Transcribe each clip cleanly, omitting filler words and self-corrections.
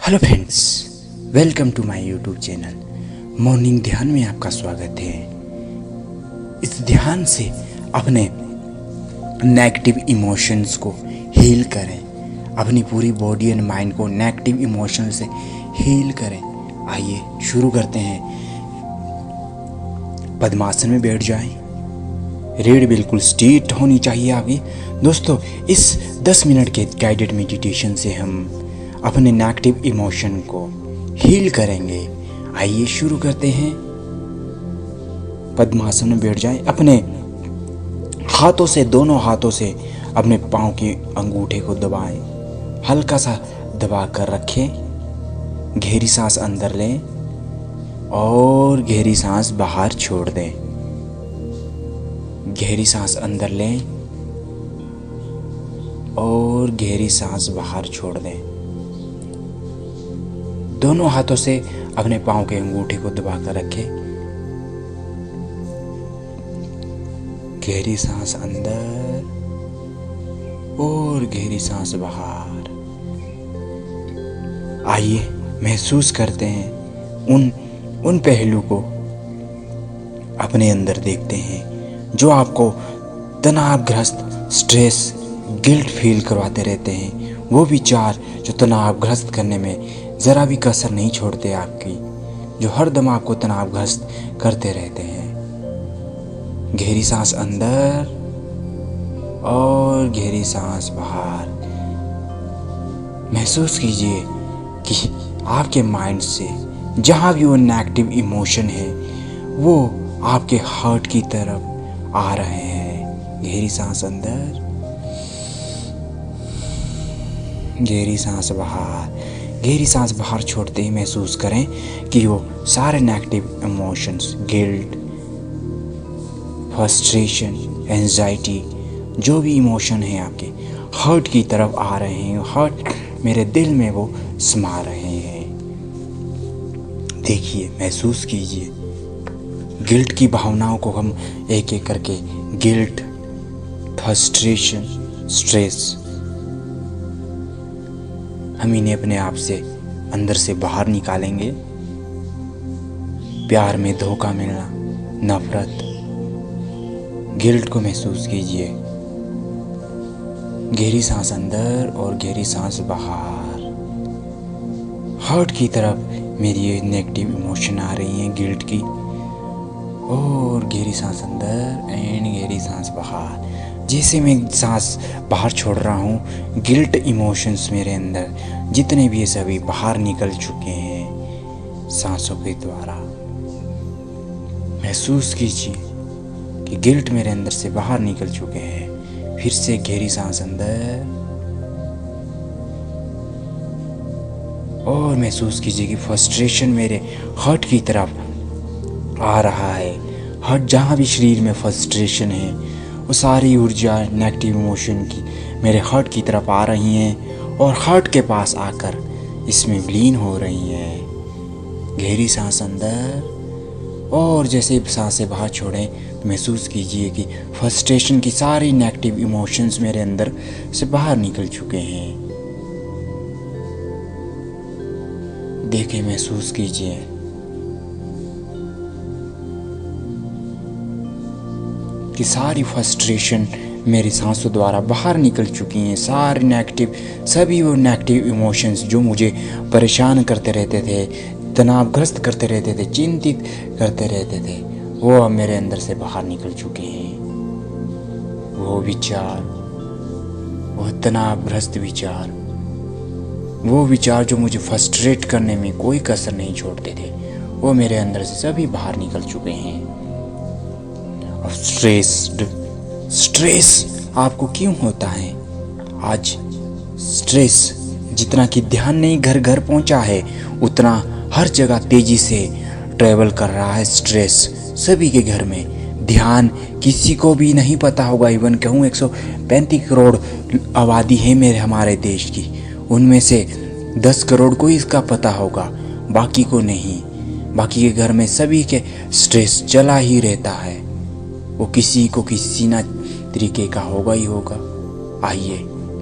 Hello friends, welcome to my YouTube channel. Morning ध्यान में आपका स्वागत है। इस ध्यान से अपने नेगेटिव इमोशंस को हील करें, अपनी पूरी बॉडी एंड माइंड को नेगेटिव इमोशन से हील करें। आइए शुरू करते हैं। पद्मासन में बैठ जाएं। रीढ़ बिल्कुल स्ट्रेट होनी चाहिए आगे। दोस्तों, इस 10 मिनट के गाइडेड मेडिटेशन से हम अपने नेगेटिव इमोशन को हील करेंगे। आइए शुरू करते हैं। पद्मासन में बैठ जाएं। अपने हाथों से, दोनों हाथों से अपने पाँव के अंगूठे को दबाएं, हल्का सा दबा कर रखें। गहरी सांस अंदर लें और गहरी सांस बाहर छोड़ दें। गहरी सांस अंदर लें और गहरी सांस बाहर छोड़ दें। दोनों हाथों से अपने पाँव के अंगूठे को दबाकर रखें। गहरी सांस अंदर और गहरी सांस बाहर। आइए महसूस करते हैं उन पहलू को अपने अंदर देखते हैं जो आपको तनावग्रस्त, स्ट्रेस, गिल्ट फील करवाते रहते हैं। वो विचार जो तनावग्रस्त करने में ज़रा भी कसर नहीं छोड़ते आपकी, जो हर दम आपको तनावग्रस्त करते रहते हैं। गहरी सांस अंदर और गहरी सांस बाहर। महसूस कीजिए कि आपके माइंड से जहाँ भी वो नेगेटिव इमोशन है वो आपके हार्ट की तरफ आ रहे हैं। गहरी सांस अंदर, गहरी सांस बाहर। गहरी सांस बाहर छोड़ते ही महसूस करें कि वो सारे negative emotions, guilt, frustration, anxiety, जो भी इमोशन है आपके हार्ट की तरफ आ रहे हैं। हार्ट, मेरे दिल में वो समा रहे हैं। देखिए, महसूस कीजिए। गिल्ट की भावनाओं को हम एक एक करके, गिल्ट, फ्रस्ट्रेशन, स्ट्रेस, हम इन्हें अपने आप से अंदर से बाहर निकालेंगे। प्यार में धोखा मिलना, नफरत, गिल्ट को महसूस कीजिए। गहरी सांस अंदर और गहरी सांस बाहर। हार्ट की तरफ मेरी ये नेगेटिव इमोशन आ रही हैं, गिल्ट की, और गहरी सांस अंदर एंड गहरी सांस बाहर। जैसे मैं सांस बाहर छोड़ रहा हूँ, गिल्ट इमोशंस मेरे अंदर जितने भी ये सभी बाहर निकल चुके हैं सांसों के द्वारा। महसूस कीजिए कि गिल्ट मेरे अंदर से बाहर निकल चुके हैं। फिर से गहरी सांस अंदर और महसूस कीजिए कि फ्रस्ट्रेशन मेरे हार्ट की तरफ आ रहा है। हार्ट, जहाँ भी शरीर में फ्रस्ट्रेशन है वो सारी ऊर्जा नेगेटिव इमोशन की मेरे हार्ट की तरफ आ रही हैं और हार्ट के पास आकर इसमें विलीन हो रही हैं। गहरी सांस अंदर और जैसे सांसें बाहर छोड़ें तो महसूस कीजिए कि फ्रस्ट्रेशन की सारी नेगेटिव इमोशंस मेरे अंदर से बाहर निकल चुके हैं। देखें, महसूस कीजिए कि सारी फ्रस्ट्रेशन मेरी सांसों द्वारा बाहर निकल चुकी हैं। सारी नेगेटिव, सभी वो नेगेटिव इमोशंस जो मुझे परेशान करते रहते थे, तनावग्रस्त करते रहते थे, चिंतित करते रहते थे, वो अब मेरे अंदर से बाहर निकल चुके हैं। वो विचार, वो तनावग्रस्त विचार, वो विचार जो मुझे फ्रस्ट्रेट करने में कोई कसर नहीं छोड़ते थे, वो मेरे अंदर से सभी बाहर निकल चुके हैं। स्ट्रेस आपको क्यों होता है? आज स्ट्रेस जितना कि ध्यान नहीं घर घर पहुंचा है, उतना हर जगह तेजी से ट्रैवल कर रहा है स्ट्रेस सभी के घर में। ध्यान किसी को भी नहीं पता होगा। इवन कहूँ 135 करोड़ आबादी है हमारे देश की, उनमें से 10 करोड़ को इसका पता होगा, बाकी को नहीं। बाकी के घर में सभी के स्ट्रेस चला ही रहता है, वो किसी को किसी ना तरीके का होगा ही होगा। आइए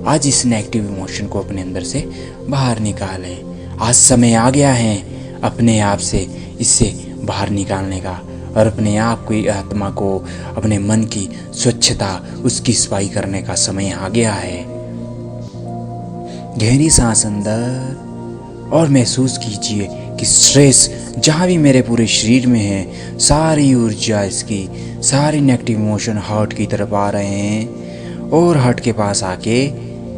आज इस नेगेटिव इमोशन को अपने अंदर से बाहर निकालें। आज समय आ गया है अपने आप से इससे बाहर निकालने का और अपने आप की आत्मा को, अपने मन की स्वच्छता, उसकी सफाई करने का समय आ गया है। गहरी सांस अंदर और महसूस कीजिए कि स्ट्रेस जहाँ भी मेरे पूरे शरीर में है, सारी ऊर्जा इसकी, सारी नेगेटिव इमोशन हार्ट की तरफ आ रहे हैं और हार्ट के पास आके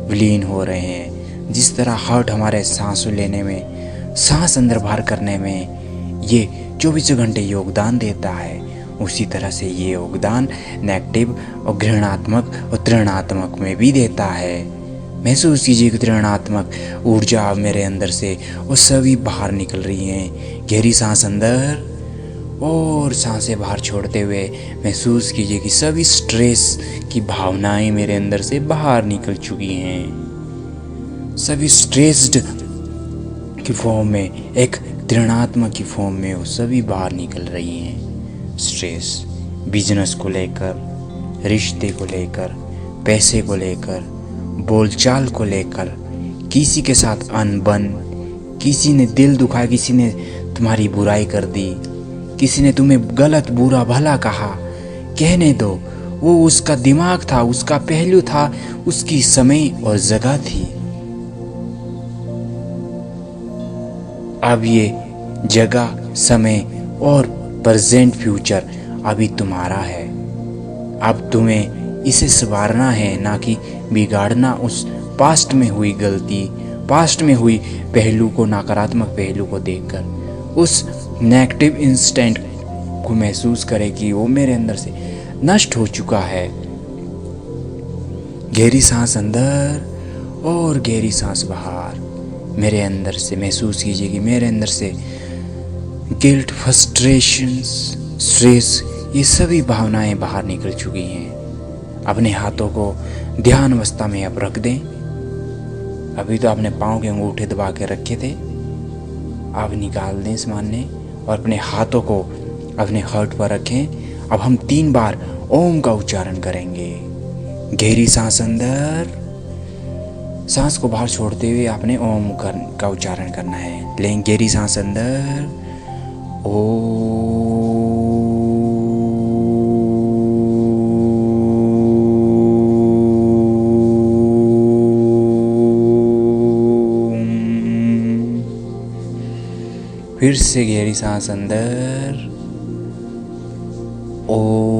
विलीन हो रहे हैं। जिस तरह हार्ट हमारे सांस लेने में, सांस अंदर बाहर करने में ये 24 घंटे योगदान देता है, उसी तरह से ये योगदान नेगेटिव और घृणात्मक और तृणात्मक में भी देता है। महसूस कीजिए कि तृणात्मक ऊर्जा मेरे अंदर से वो सभी बाहर निकल रही हैं। गहरी सांस अंदर और सांसें बाहर छोड़ते हुए महसूस कीजिए कि सभी स्ट्रेस की भावनाएं मेरे अंदर से बाहर निकल चुकी हैं। सभी स्ट्रेस्ड की फॉर्म में, एक तृणात्मक की फॉर्म में वो सभी बाहर निकल रही हैं। स्ट्रेस बिजनेस को लेकर, रिश्ते को लेकर, पैसे को लेकर, बोलचाल को लेकर, किसी के साथ अनबन, किसी ने दिल दुखाया, किसी ने तुम्हारी बुराई कर दी, किसी ने तुम्हें गलत बुरा भला कहा, कहने दो, वो उसका दिमाग था, उसका पहलू था, उसकी समय और जगह थी। अब ये जगह, समय और प्रेजेंट फ्यूचर अभी तुम्हारा है। अब तुम्हें इसे संवारना है, ना कि बिगाड़ना उस पास्ट में हुई गलती, पास्ट में हुई पहलू को, नकारात्मक पहलू को देखकर उस नेगेटिव इंस्टेंट को महसूस करे कि वो मेरे अंदर से नष्ट हो चुका है। गहरी सांस अंदर और गहरी सांस बाहर। मेरे अंदर से महसूस कीजिए कि मेरे अंदर से गिल्ट, फ्रस्ट्रेशन, स्ट्रेस, ये सभी भावनाएं बाहर निकल चुकी हैं। अपने हाथों को ध्यान अवस्था में अब रख दें। अभी तो आपने पाँव के अंगूठे दबा के रखे थे, अब निकाल दें सामान्य और अपने हाथों को अपने हार्ट पर रखें। अब हम 3 बार ओम का उच्चारण करेंगे। गहरी सांस अंदर, सांस को बाहर छोड़ते हुए आपने ओम का उच्चारण करना है। लें गहरी सांस अंदर, ओम। फिर से गहरी सांस अंदर, ओम।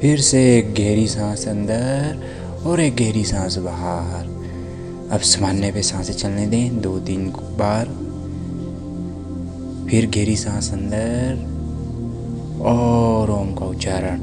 फिर से एक गहरी सांस अंदर और एक गहरी सांस बाहर। अब सामान्य पे सांसें चलने दें 2-3 बार। फिर गहरी सांस अंदर और ओम का उच्चारण,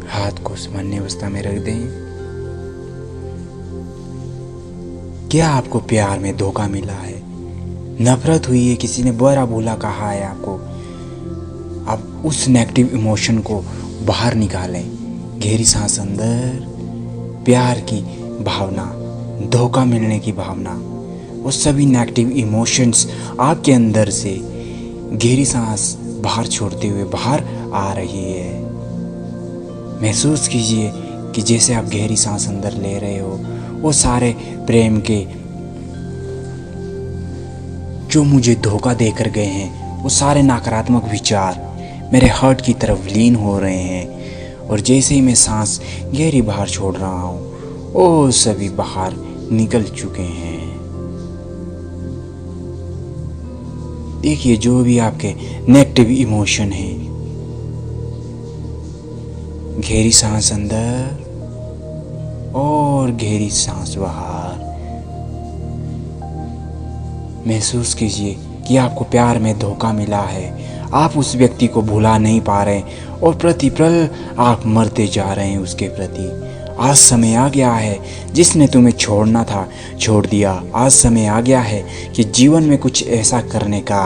हाथ को सामान्य अवस्था में रख दें। क्या आपको प्यार में धोखा मिला है, नफरत हुई है, किसी ने बुरा भूला कहा है आपको, आप उस नेगेटिव इमोशन को बाहर निकालें। गहरी सांस अंदर, प्यार की भावना, धोखा मिलने की भावना, वो सभी नेगेटिव इमोशंस आपके अंदर से गहरी सांस बाहर छोड़ते हुए बाहर आ रही है। महसूस कीजिए कि जैसे आप गहरी सांस अंदर ले रहे हो, वो सारे प्रेम के जो मुझे धोखा देकर गए हैं, वो सारे नकारात्मक विचार मेरे हार्ट की तरफ लीन हो रहे हैं। और जैसे ही मैं सांस गहरी बाहर छोड़ रहा हूँ, वो सभी बाहर निकल चुके हैं। देखिए जो भी आपके नेगेटिव इमोशन हैं, गहरी सांस अंदर और गहरी सांस बाहर। महसूस कीजिए कि आपको प्यार में धोखा मिला है, आप उस व्यक्ति को भुला नहीं पा रहे और प्रतिपल आप मरते जा रहे हैं उसके प्रति। आज समय आ गया है, जिसने तुम्हें छोड़ना था छोड़ दिया। आज समय आ गया है कि जीवन में कुछ ऐसा करने का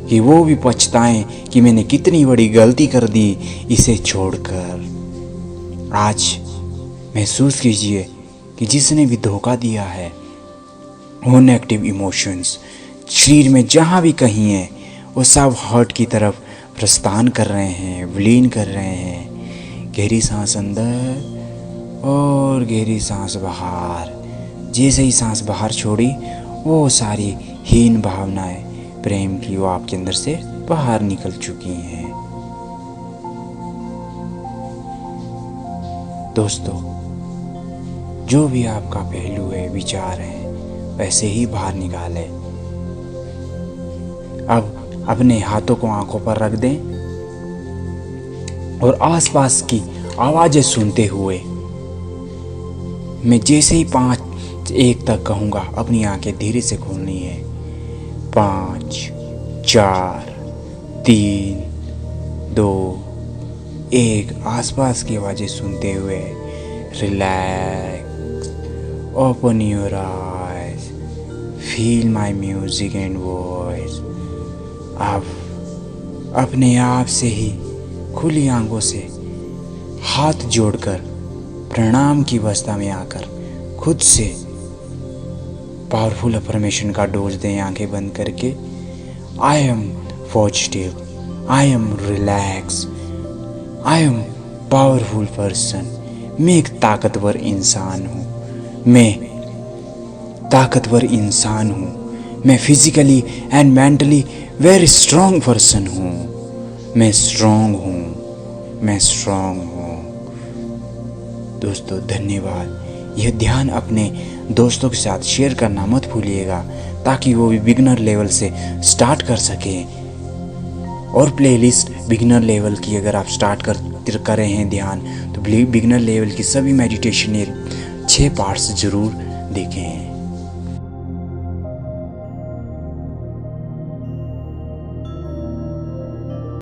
कि वो भी पछताएं कि मैंने कितनी बड़ी गलती कर दी इसे छोड़कर। आज महसूस कीजिए कि जिसने भी धोखा दिया है वो नेगेटिव इमोशंस शरीर में जहाँ भी कहीं है वो सब हर्ट की तरफ प्रस्थान कर रहे हैं, विलीन कर रहे हैं। गहरी सांस अंदर और गहरी सांस बाहर। जैसे ही सांस बाहर छोड़ी वो सारी हीन भावनाएं प्रेम की वो आपके अंदर से बाहर निकल चुकी हैं। दोस्तों, जो भी आपका पहलू है, विचार है, वैसे ही बाहर निकाले। अब अपने हाथों को आंखों पर रख दें और आसपास की आवाजें सुनते हुए मैं जैसे ही 5 1 तक कहूँगा अपनी आंखें धीरे से खोलनी है। 5 4 3 2 1। आसपास की आवाजें सुनते हुए relax, open your eyes, feel my music and voice. अब अपने आप से ही खुली आंखों से हाथ जोड़कर प्रणाम की अवस्था में आकर खुद से पावरफुल अफर्मेशन का डोज दें आंखें बंद करके। I am positive, I am relax, I am powerful person. मैं एक ताकतवर इंसान हूँ, मैं ताकतवर इंसान हूँ। मैं physically and mentally very strong person हूँ। मैं स्ट्रॉन्ग हूँ, मैं स्ट्रॉन्ग हूँ। दोस्तों धन्यवाद। यह ध्यान अपने दोस्तों के साथ शेयर करना मत भूलिएगा ताकि वो भी बिगिनर लेवल से स्टार्ट कर सकें। और प्लेलिस्ट बिगिनर लेवल की अगर आप स्टार्ट कर रहे हैं ध्यान, तो बिगिनर लेवल की सभी मेडिटेशन 6 पार्ट्स ज़रूर देखें।